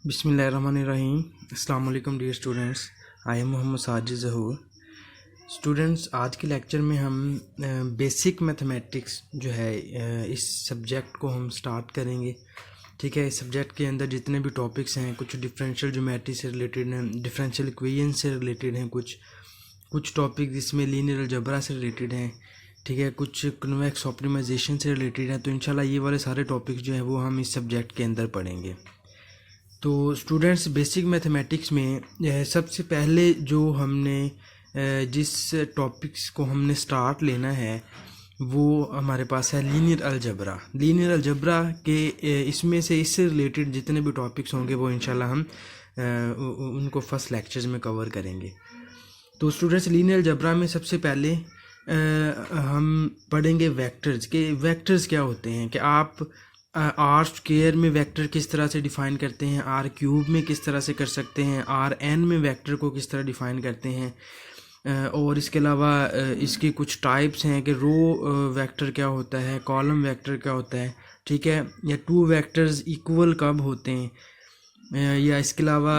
बिस्मिल्लाहिर्रहमानिर्रहीम। अस्सलाम वालेकुम dear students, I am Mohammad Sajid Zahoor. Students, आज के लेक्चर में हम बेसिक मैथमेटिक्स जो है इस सब्जेक्ट को हम स्टार्ट करेंगे। ठीक है, इस सब्जेक्ट के अंदर जितने भी टॉपिक्स हैं, कुछ डिफरेंशियल ज्योमेट्री से रिलेटेड हैं, डिफरेंशियल इक्वेशन से रिलेटेड हैं, कुछ टॉपिक इसमें लीनियर अलजेब्रा से रिलेटेड हैं। ठीक है, कुछ कन्वेक्स ऑप्टिमाइजेशन से रिलेटेड हैं। तो इंशाल्लाह ये वाले सारे टॉपिक्स जो हैं वो हम इस सब्जेक्ट के अंदर पढ़ेंगे। तो स्टूडेंट्स, बेसिक मैथमेटिक्स में सबसे पहले जो हमने जिस टॉपिक्स को हमने स्टार्ट लेना है वो हमारे पास है लीनियर अलजेब्रा के इसमें से इससे रिलेटेड जितने भी टॉपिक्स होंगे वो इंशाल्लाह हम उनको फर्स्ट लेक्चर्स में कवर करेंगे। तो स्टूडेंट्स, लीनियर अलजेब्रा में सबसे पहले हम पढ़ेंगे वेक्टर्स के। वेक्टर्स क्या होते हैं कि आप आर स्क्वायर में वेक्टर किस तरह से डिफ़ाइन करते हैं, आर क्यूब में किस तरह से कर सकते हैं, आर एन में वेक्टर को किस तरह डिफ़ाइन करते हैं। और इसके अलावा इसकी कुछ टाइप्स हैं कि रो वेक्टर क्या होता है, कॉलम वेक्टर क्या होता है। ठीक है, या टू वेक्टर्स इक्वल कब होते हैं, या इसके अलावा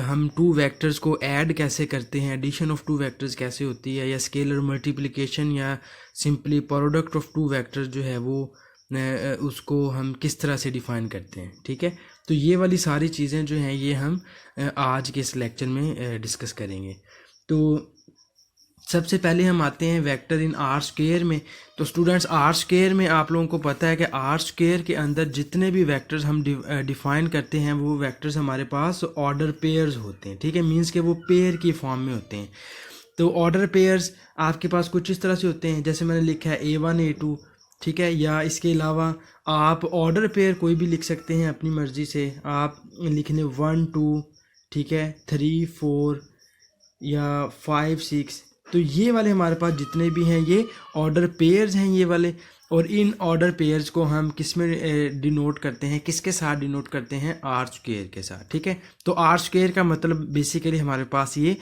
हम टू वेक्टर्स को ऐड कैसे करते हैं, एडिशन ऑफ टू वेक्टर्स कैसे होती है, या स्केलर मल्टीप्लिकेशन या simply product of two vectors जो है वो उसको हम किस तरह से डिफ़ाइन करते हैं। ठीक है, तो ये वाली सारी चीज़ें जो हैं ये हम आज के इस लेक्चर में डिस्कस करेंगे। तो सबसे पहले हम आते हैं वेक्टर इन आर स्क्वायर में। तो स्टूडेंट्स, आर स्क्वायर में आप लोगों को पता है कि आर स्क्वायर के अंदर जितने भी वेक्टर्स हम डिफ़ाइन करते हैं वो वेक्टर्स हमारे पास ऑर्डर पेयर्स होते हैं। ठीक है, मींस के वो पेयर की फॉर्म में होते हैं। तो ऑर्डर पेयर्स आपके पास कुछ इस तरह से होते हैं, जैसे मैंने लिखा है A1 A2। ठीक है, या इसके अलावा आप ऑर्डर पेयर कोई भी लिख सकते हैं अपनी मर्ज़ी से। आप लिख लें 1 2, ठीक है, 3 4 या 5 6। तो ये वाले हमारे पास जितने भी हैं ये ऑर्डर पेयर्स हैं ये वाले। और इन ऑर्डर पेयर्स को हम किस में डिनोट करते हैं, किसके साथ डिनोट करते हैं, आर स्क्वायर के साथ। ठीक है, तो आर स्क्वायर का मतलब बेसिकली हमारे पास ये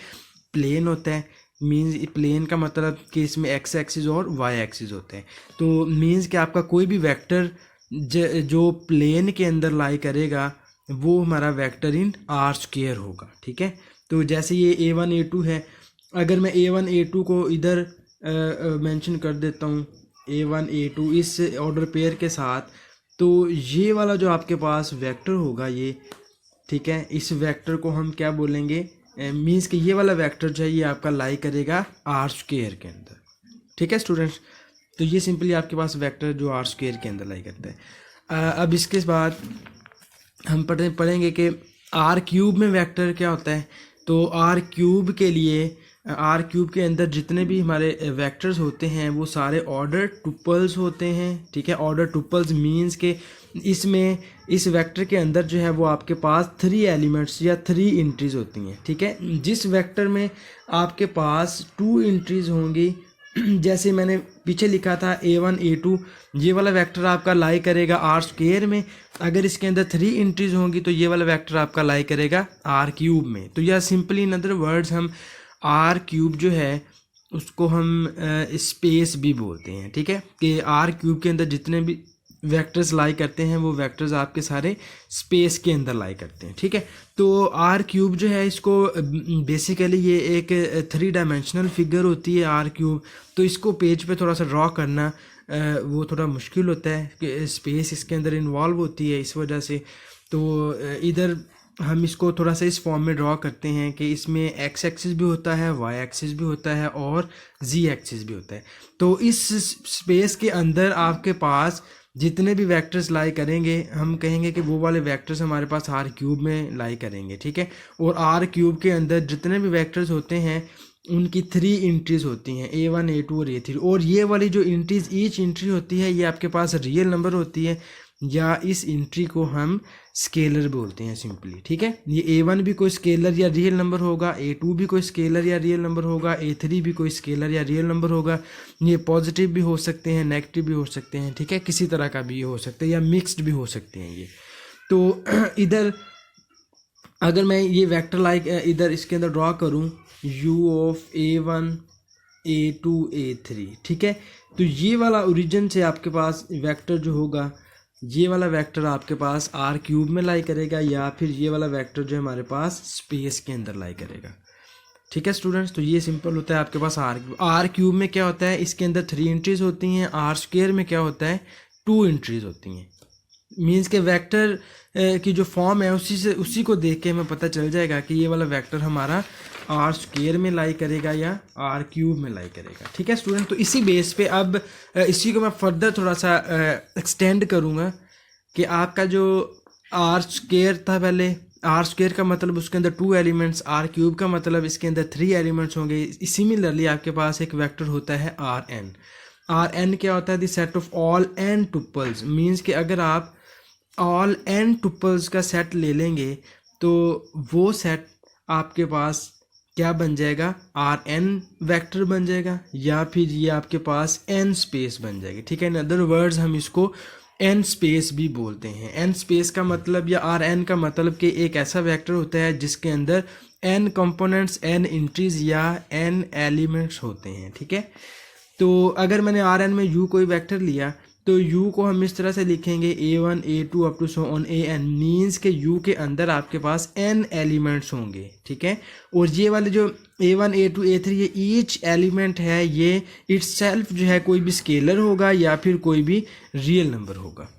प्लेन होता है। मीन्स प्लेन का मतलब कि इसमें एक्स एक्सिस और वाई एक्सिस होते हैं। तो मीन्स कि आपका कोई भी वेक्टर जो प्लेन के अंदर लाई करेगा वो हमारा वेक्टर इन आर स्क्वायर होगा। ठीक है, तो जैसे ये A1 A2 है, अगर मैं A1 A2 को इधर मेंशन कर देता हूँ A1 A2 इस ऑर्डर पेयर के साथ, तो ये वाला जो आपके पास वेक्टर होगा ये, ठीक है, इस वेक्टर को हम क्या बोलेंगे, मीन्स कि ये वाला वेक्टर जो है ये आपका लाई करेगा आर स्क्वायर के अंदर। ठीक है स्टूडेंट्स, तो ये सिंपली आपके पास वेक्टर जो आर स्क्वायर के अंदर लाई करता है। अब इसके बाद हम पढ़ेंगे कि आर क्यूब में वेक्टर क्या होता है। तो आर क्यूब के लिए, आर क्यूब के अंदर जितने भी हमारे वेक्टर्स होते हैं वो सारे ऑर्डर टुपल्स होते हैं। ठीक है, ऑर्डर टुपल्स मीन्स के इसमें इस वेक्टर के अंदर जो है वो आपके पास 3 एलिमेंट्स या 3 एंट्रीज होती हैं। ठीक है, जिस वेक्टर में आपके पास 2 एंट्रीज होंगी, जैसे मैंने पीछे लिखा था A1 A2, ये वाला वेक्टर आपका लाई करेगा आर स्क्वायर में। अगर इसके अंदर 3 एंट्रीज होंगी तो ये वाला वेक्टर आपका लाई करेगा आर क्यूब में। तो या सिंपली इन अदर वर्ड्स हम आर क्यूब जो है उसको हम स्पेस भी बोलते हैं। ठीक है, कि आर क्यूब के अंदर जितने भी वेक्टर्स लाई करते हैं वो वेक्टर्स आपके सारे स्पेस के अंदर लाई करते हैं। ठीक है, तो आर क्यूब जो है इसको बेसिकली ये एक 3 डायमेंशनल फिगर होती है आर क्यूब। तो इसको पेज पे थोड़ा सा ड्रॉ करना वो थोड़ा मुश्किल होता है कि स्पेस इसके अंदर इन्वॉल्व होती है, इस वजह से। तो इधर हम इसको थोड़ा सा इस फॉर्म में ड्रॉ करते हैं कि इसमें एक्स एक्सिस भी होता है, वाई एक्सिस भी होता है और जी एक्सिस भी होता है। तो इस स्पेस के अंदर आपके पास जितने भी वेक्टर्स लाई करेंगे हम कहेंगे कि वो वाले वेक्टर्स हमारे पास आर क्यूब में लाई करेंगे। ठीक है, और आर क्यूब के अंदर जितने भी वेक्टर्स होते हैं उनकी 3 एंट्रीज होती हैं, A1 A2 और A3। और ये वाली जो एंट्रीज, ईच एंट्री होती है ये आपके पास रियल नंबर होती है, या इस एंट्री को हम स्केलर बोलते हैं सिंपली। ठीक है, ये A1 भी कोई स्केलर या रियल नंबर होगा, A2 भी कोई स्केलर या रियल नंबर होगा, A3 भी कोई स्केलर या रियल नंबर होगा। ये पॉजिटिव भी हो सकते हैं, नेगेटिव भी हो सकते हैं। ठीक है, किसी तरह का भी हो सकता है, या मिक्स्ड भी हो सकते हैं ये। तो इधर अगर मैं ये वेक्टर लाइक इधर इसके अंदर ड्रॉ करूँ U of A1 A2 A3, ठीक है, तो ये वाला ओरिजिन से आपके पास वेक्टर जो होगा ये वाला वेक्टर आपके पास आर क्यूब में लाई करेगा या फिर ये वाला वेक्टर जो है हमारे पास स्पेस के अंदर लाई करेगा। ठीक है स्टूडेंट्स, तो ये सिंपल होता है आपके पास आर क्यूब में क्या होता है, इसके अंदर 3 एंट्रीज होती हैं, आर स्क्वायर में क्या होता है 2 एंट्रीज होती हैं। मीन्स के वेक्टर की जो फॉर्म है उसी को देख के हमें पता चल जाएगा कि ये वाला वेक्टर हमारा आर स्क्वायर में लाई करेगा या आर क्यूब में लाई करेगा। ठीक है स्टूडेंट, तो इसी बेस पे अब इसी को मैं फर्दर थोड़ा सा एक्सटेंड करूँगा कि आपका जो आर स्क्वायर था, पहले आर स्क्वायर का मतलब उसके अंदर 2 एलिमेंट्स, आर क्यूब का मतलब इसके अंदर 3 एलिमेंट्स होंगे। सिमिलरली आपके पास एक वेक्टर होता है आर एन। आर एन क्या होता है, the set of all n tuples. Means कि अगर आप ऑल एन टुपल्स का सेट ले लेंगे तो वो सेट आपके पास क्या बन जाएगा, आर एन वैक्टर बन जाएगा या फिर ये आपके पास एन स्पेस बन जाएगी। ठीक है, इन अदर वर्ड्स हम इसको एन स्पेस भी बोलते हैं। एन स्पेस का मतलब या आर एन का मतलब कि एक ऐसा वेक्टर होता है जिसके अंदर एन कंपोनेंट्स, एन एंट्रीज या एन एलिमेंट्स होते हैं। ठीक है, तो अगर मैंने आर एन में यू कोई वेक्टर लिया तो यू को हम इस तरह से लिखेंगे a1 a2 up to so on an। Means के यू के अंदर आपके पास n एलिमेंट्स होंगे। ठीक है, और ये वाले जो a1 a2 a3 ये ईच एलिमेंट है ये इटसेल्फ जो है कोई भी स्केलर होगा या फिर कोई भी रियल नंबर होगा।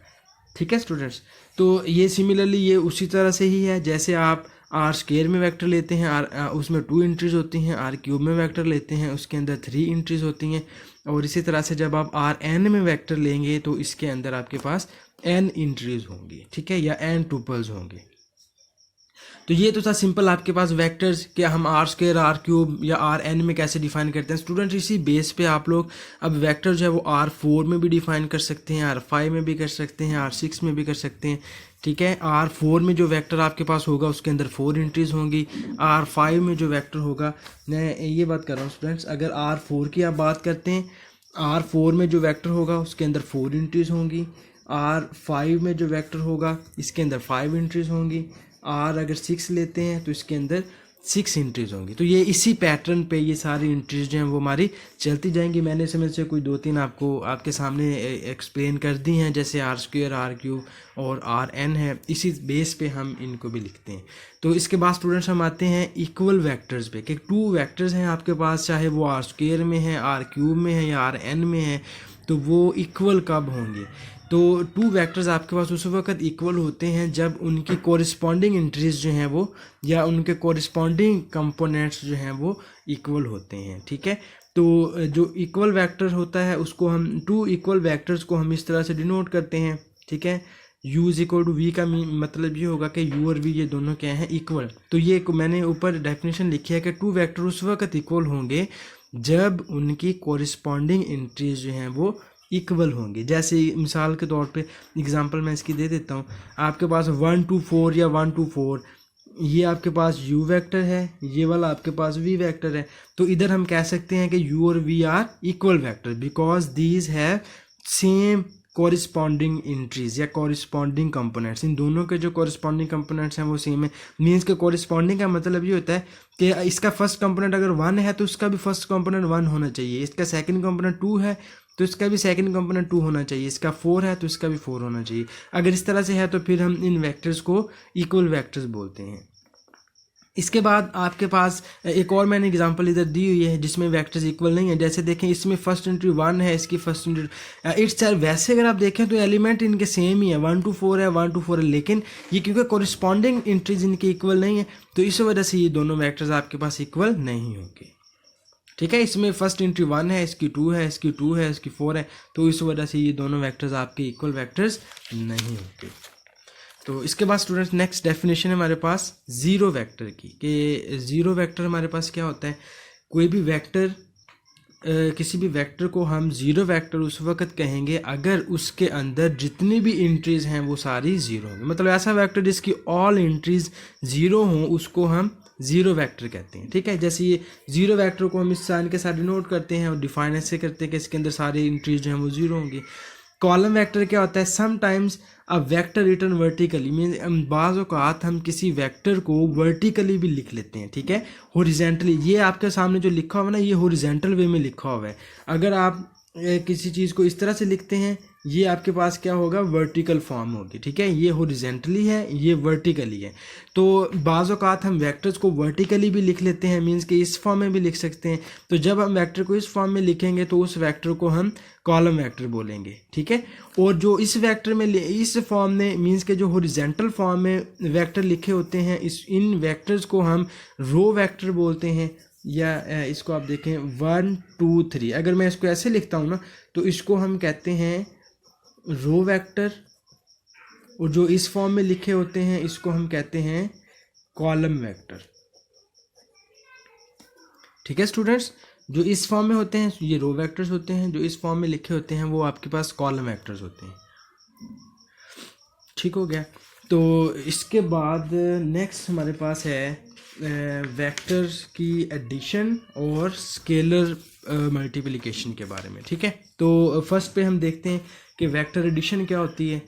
ठीक है स्टूडेंट्स, तो ये सिमिलरली ये उसी तरह से ही है जैसे आप आर स्क्वायर में वेक्टर लेते हैं, उसमें 2 एंट्रीज होती हैं, आर क्यूब में वेक्टर लेते हैं उसके अंदर 3 एंट्रीज होती हैं, और इसी तरह से जब आप आर एन में वेक्टर लेंगे तो इसके अंदर आपके पास एन एंट्रीज होंगी। ठीक है, या एन टुपल्स होंगे। तो ये तो था सिंपल आपके पास वेक्टर्स कि हम आर स्क्वायर, आर क्यूब या आर एन में कैसे डिफाइन करते हैं। स्टूडेंट इसी बेस पे आप लोग अब वेक्टर जो है वो R4 में भी डिफाइन कर सकते हैं, R5 में भी कर सकते हैं, R6 में भी कर सकते हैं। ठीक है, R4 में जो वेक्टर आपके पास होगा उसके अंदर 4 एंट्रीज होंगी। R5 में जो वेक्टर होगा, मैं ये बात कर रहा हूँ स्टूडेंट्स, अगर R4 की आप बात करते हैं, R4 में जो वेक्टर होगा उसके अंदर 4 एंट्रीज होंगी। R5 में जो वेक्टर होगा इसके अंदर 5 एंट्रीज होंगी। आर अगर 6 लेते हैं तो इसके अंदर 6 एंट्रीज होंगी। तो ये इसी पैटर्न पे ये सारी एंट्रीज जो हैं वो हमारी चलती जाएंगी। मैंने इसमें से कोई 2-3 आपको आपके सामने एक्सप्लेन कर दी हैं, जैसे आर स्क्वायर, आर क्यूब और आर एन है। इसी बेस पे हम इनको भी लिखते हैं। तो इसके बाद स्टूडेंट्स हम आते हैं इक्वल वेक्टर्स पे कि 2 वेक्टर्स हैं आपके पास, चाहे वो आर स्क्वायर में है, आर क्यूब में है या आर एन में है, तो वो इक्वल कब होंगे। तो 2 वेक्टर्स आपके पास उस वक्त इक्वल होते हैं जब उनकी कोरिस्पॉन्डिंग एंट्रीज जो हैं वो या उनके कोरिस्पॉन्डिंग कंपोनेंट्स जो हैं वो इक्वल होते हैं। ठीक है, तो जो इक्वल वेक्टर होता है उसको हम 2 इक्वल वेक्टर्स को हम इस तरह से डिनोट करते हैं। ठीक है, u is equal to v का मतलब ये होगा कि u और v ये दोनों क्या हैं, इक्वल। तो ये मैंने ऊपर डेफिनेशन लिखी है कि 2 वेक्टर उस वक्त इक्वल होंगे जब उनकी कोरिस्पॉन्डिंग एंट्रीज जो हैं वो इक्वल होंगे। जैसे मिसाल के तौर पे एग्जांपल मैं इसकी दे देता हूँ, आपके पास 1 to 4 या 1 to 4 ये आपके पास u वेक्टर है, ये वाला आपके पास v वेक्टर है। तो इधर हम कह सकते हैं कि u और v are equal vector because these have same corresponding entries या कॉरिस्पॉन्डिंग कंपोनेंट्स। इन दोनों के जो कॉरिस्पॉन्डिंग कंपोनेंट्स हैं वो सेम है। मीन्स के कॉरिस्पॉन्डिंग का मतलब ये होता है कि इसका फर्स्ट कंपोनेंट अगर 1 है तो उसका भी फर्स्ट कंपोनेंट 1 होना चाहिए, इसका सेकंड कंपोनेंट 2 है तो इसका भी सेकंड कंपोनेंट 2 होना चाहिए, इसका 4 है तो इसका भी 4 होना चाहिए। अगर इस तरह से है तो फिर हम इन वेक्टर्स को इक्वल वेक्टर्स बोलते हैं। इसके बाद आपके पास एक और मैंने एग्जांपल इधर दी हुई है जिसमें वेक्टर्स इक्वल नहीं है। जैसे देखें इसमें फर्स्ट एंट्री 1 है, इसकी फर्स्ट एंट्री इट्स वैसे अगर आप देखें तो एलिमेंट इनके सेम ही है, 1 to 4 है, 1 to 4 है, लेकिन ये क्योंकि कॉरिस्पॉन्डिंग एंट्रीज इनकी इक्वल नहीं है तो इस वजह से ये दोनों वेक्टर्स आपके पास इक्वल नहीं होंगे। ठीक है, इसमें फर्स्ट एंट्री 1 है, इसकी 2 है, इसकी 2 है, इसकी 4 है, तो इस वजह से ये दोनों वेक्टर्स आपके इक्वल वेक्टर्स नहीं होंगे। तो इसके बाद स्टूडेंट्स नेक्स्ट डेफिनेशन है हमारे पास ज़ीरो वेक्टर की, कि ज़ीरो वेक्टर हमारे पास क्या होता है, कोई भी वेक्टर किसी भी वेक्टर को हम ज़ीरो वेक्टर उस वक्त कहेंगे अगर उसके अंदर जितनी भी एंट्रीज हैं वो सारी ज़ीरो होंगी। मतलब ऐसा वेक्टर जिसकी ऑल एंट्रीज ज़ीरो हों उसको हम ज़ीरो वेक्टर कहते हैं। ठीक है, जैसे ये ज़ीरो वेक्टर को हम इस साइन के साथ डिनोट करते हैं और डिफाइन ऐसे करते हैं कि इसके अंदर सारी एंट्रीज जो हैं वो ज़ीरो होंगी। कॉलम वेक्टर क्या होता है, sometimes a vector return vertically, mean बाज़ औक़ात हम किसी वेक्टर को वर्टिकली भी लिख लेते हैं। ठीक है, हॉरिजॉन्टली, ये आपके सामने जो लिखा हुआ है ना ये हॉरिजॉन्टल वे में लिखा हुआ है। अगर आप किसी चीज़ को इस तरह से लिखते हैं, ये आपके पास क्या होगा, वर्टिकल फॉर्म होगी, ठीक है। ये हॉरिजॉन्टली है, ये वर्टिकली है। तो बाज़ औक़ात हम वेक्टर्स को वर्टिकली भी लिख लेते हैं, मींस कि इस फॉर्म में भी लिख सकते हैं। तो जब हम वेक्टर को इस फॉर्म में लिखेंगे तो उस वेक्टर को हम कॉलम वेक्टर बोलेंगे, ठीक है। और जो इस वेक्टर में इस फॉर्म में मींस के जो हॉरिजॉन्टल फॉर्म में वेक्टर लिखे होते हैं, इन वेक्टर्स को हम रो वेक्टर बोलते हैं। या इसको आप देखें 1 2 3, अगर मैं इसको ऐसे लिखता हूँ ना तो इसको हम कहते हैं रो वेक्टर, और जो इस फॉर्म में लिखे होते हैं इसको हम कहते हैं कॉलम वेक्टर, ठीक है स्टूडेंट्स। जो इस फॉर्म में होते हैं ये रो वेक्टर्स होते हैं, जो इस फॉर्म में लिखे होते हैं वो आपके पास कॉलम वेक्टर्स होते हैं, ठीक हो गया। तो इसके बाद नेक्स्ट हमारे पास है वेक्टर्स की एडिशन और स्केलर मल्टीप्लिकेशन के बारे में, ठीक है। तो फर्स्ट पे हम देखते हैं कि वेक्टर एडिशन क्या होती है।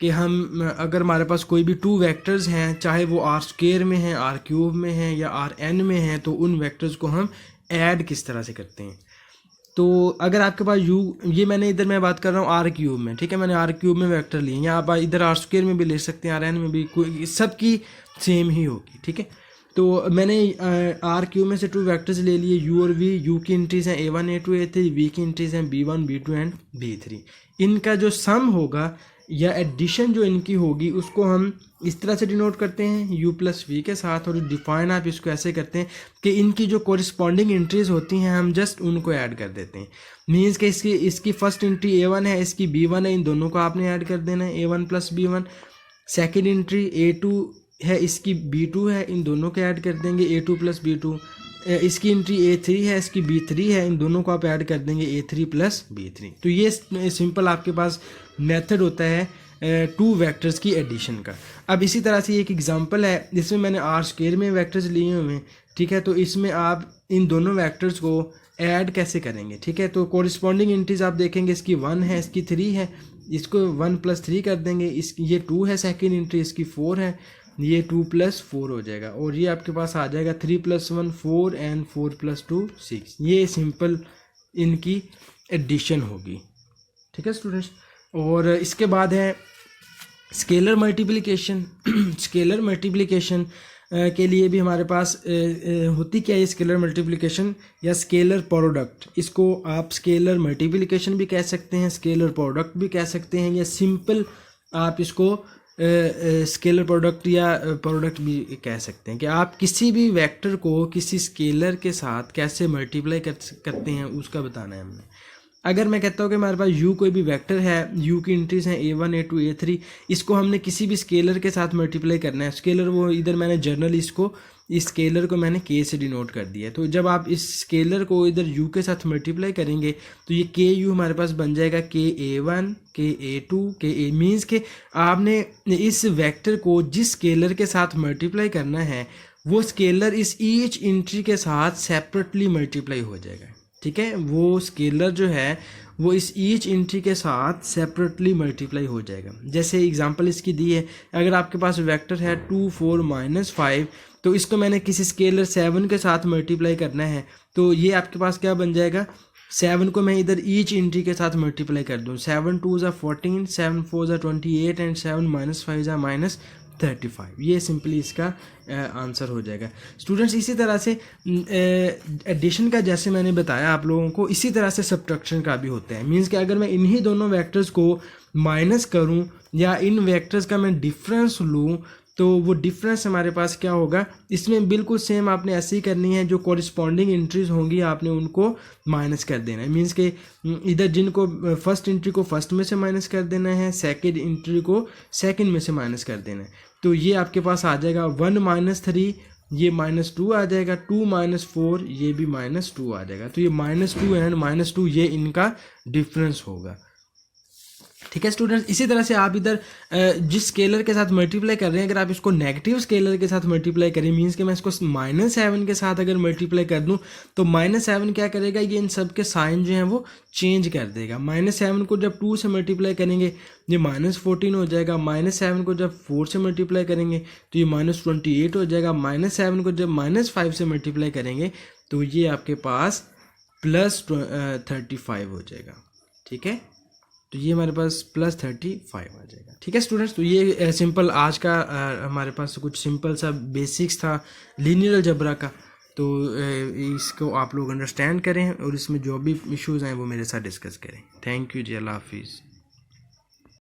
कि हम अगर हमारे पास कोई भी 2 वेक्टर्स हैं, चाहे वो आर स्क्वायर में हैं, आर क्यूब में हैं या आर एन में हैं, तो उन वेक्टर्स को हम ऐड किस तरह से करते हैं। तो अगर आपके पास ये मैंने इधर मैं बात कर रहा हूँ आर क्यूब में, ठीक है, मैंने आर क्यूब में वेक्टर लिए, या आप इधर आर स्क्वायर में भी ले सकते हैं, आर एन में भी, कोई सबकी सेम ही होगी, ठीक है। तो मैंने आर क्यूब में से 2 वेक्टर्स ले लिए, यू और वी। यू की एंट्रीज हैं A1 A2 A3, वी की एंट्रीज हैं B1 B2 एंड B3। इनका जो सम होगा या एडिशन जो इनकी होगी उसको हम इस तरह से डिनोट करते हैं u प्लस वी के साथ, और डिफाइन आप इसको ऐसे करते हैं कि इनकी जो कोरिस्पॉन्डिंग एंट्रीज होती हैं हम जस्ट उनको ऐड कर देते हैं। मीन्स कि इसकी फर्स्ट एंट्री A1 है, इसकी B1 है, इन दोनों को आपने ऐड कर देना है, A1 plus B1। Second entry A2 है, इसकी B2 है, इन दोनों को ऐड कर देंगे, A2 प्लस B2। इसकी एंट्री A3 है, इसकी B3 है, इन दोनों को आप ऐड कर देंगे, A3 प्लस B3। तो ये सिंपल आपके पास मेथड होता है 2 वेक्टर्स की एडिशन का। अब इसी तरह से एक एग्जांपल है जिसमें मैंने आर स्क्वायर में वेक्टर्स लिए हुए हैं, ठीक है। तो इसमें आप इन दोनों वेक्टर्स को ऐड कैसे करेंगे, ठीक है। तो कोरिस्पॉन्डिंग एंट्रीज आप देखेंगे, इसकी 1 है, इसकी 3 है, इसको 1 प्लस 3 कर देंगे, ये 2 है सेकेंड एंट्री, इसकी 4 है, ये 2 प्लस 4 हो जाएगा, और ये आपके पास आ जाएगा 3 प्लस 1 4 एंड 4 प्लस 2 6। ये सिंपल इनकी एडिशन होगी, ठीक है स्टूडेंट्स। और इसके बाद है स्केलर मल्टीप्लिकेशन। स्केलर मल्टीप्लिकेशन के लिए भी हमारे पास होती क्या है स्केलर मल्टीप्लिकेशन या स्केलर प्रोडक्ट। इसको आप स्केलर मल्टीप्लिकेशन भी कह सकते हैं, स्केलर प्रोडक्ट भी कह सकते हैं, या सिंपल आप इसको स्केलर प्रोडक्ट या प्रोडक्ट भी कह सकते हैं। कि आप किसी भी वेक्टर को किसी स्केलर के साथ कैसे मल्टीप्लाई करते हैं उसका बताना है हमने। अगर मैं कहता हूँ कि हमारे पास u कोई भी वेक्टर है, u की एंट्रीज हैं A1 A2 A3, इसको हमने किसी भी स्केलर के साथ मल्टीप्लाई करना है। स्केलर वो इधर मैंने जनरली इस स्केलर को मैंने k से डिनोट कर दिया है। तो जब आप इस स्केलर को इधर u के साथ मल्टीप्लाई करेंगे तो ये ku हमारे पास बन जाएगा ka1 ka2 ka, मीन्स के आपने इस वेक्टर को जिस स्केलर के साथ मल्टीप्लाई करना है वो स्केलर इस ईच एंट्री के साथ सेपरेटली मल्टीप्लाई हो जाएगा, ठीक है। वो स्केलर जो है वो इस ईच एंट्री के साथ सेपरेटली मल्टीप्लाई हो जाएगा। जैसे एग्जांपल इसकी दी है, अगर आपके पास वेक्टर है 2 4 -5, तो इसको मैंने किसी स्केलर 7 के साथ मल्टीप्लाई करना है, तो ये आपके पास क्या बन जाएगा, 7 को मैं इधर ईच एंट्री के साथ मल्टीप्लाई कर दूँ, 7 2 ज़ा 14, 7 4 ज़ा 28 एंड 7 -5 ज़ा -35। ये सिंपली इसका आंसर हो जाएगा स्टूडेंट्स। इसी तरह से एडिशन का जैसे मैंने बताया आप लोगों को, इसी तरह से सब्ट्रैक्शन का भी होता है। मींस कि अगर मैं इन्हीं दोनों वेक्टर्स को माइनस करूं या इन वेक्टर्स का मैं डिफरेंस लूं तो वो डिफरेंस हमारे पास क्या होगा, इसमें बिल्कुल सेम आपने ऐसे ही करनी है, जो कॉरिस्पॉन्डिंग एंट्रीज होंगी आपने उनको माइनस कर देना है। मींस के इधर जिनको फर्स्ट एंट्री को फर्स्ट में से माइनस कर देना है, सेकंड एंट्री को सेकंड में से माइनस कर देना है। तो ये आपके पास आ जाएगा 1 -3, ये -2 आ जाएगा, 2 -4, ये भी -2 आ जाएगा। तो ये -2 एंड -2 ये इनका डिफरेंस होगा, ठीक है स्टूडेंट्स। इसी तरह से आप इधर जिस स्केलर के साथ मल्टीप्लाई कर रहे हैं, अगर आप इसको नेगेटिव स्केलर के साथ मल्टीप्लाई करें, मींस कि मैं इसको -7 के साथ अगर मल्टीप्लाई कर दूं तो -7 क्या करेगा, ये इन सब के साइन जो हैं वो चेंज कर देगा। -7 को जब 2 से मल्टीप्लाई करेंगे ये -14 हो जाएगा, -7 को जब 4 से मल्टीप्लाई करेंगे तो ये -28 हो जाएगा, -7 को जब -5 से मल्टीप्लाई करेंगे तो ये आपके पास +35 हो जाएगा। ठीक है। तो ये हमारे पास +35 आ जाएगा। ठीक है स्टूडेंट्स, तो ये सिंपल आज का हमारे पास कुछ सिंपल सा बेसिक्स था लीनियर अलजेब्रा का। तो इसको आप लोग अंडरस्टैंड करें और इसमें जो भी इश्यूज़ हैं वो मेरे साथ डिस्कस करें। थैंक यू जी, अल्लाह हाफिज़।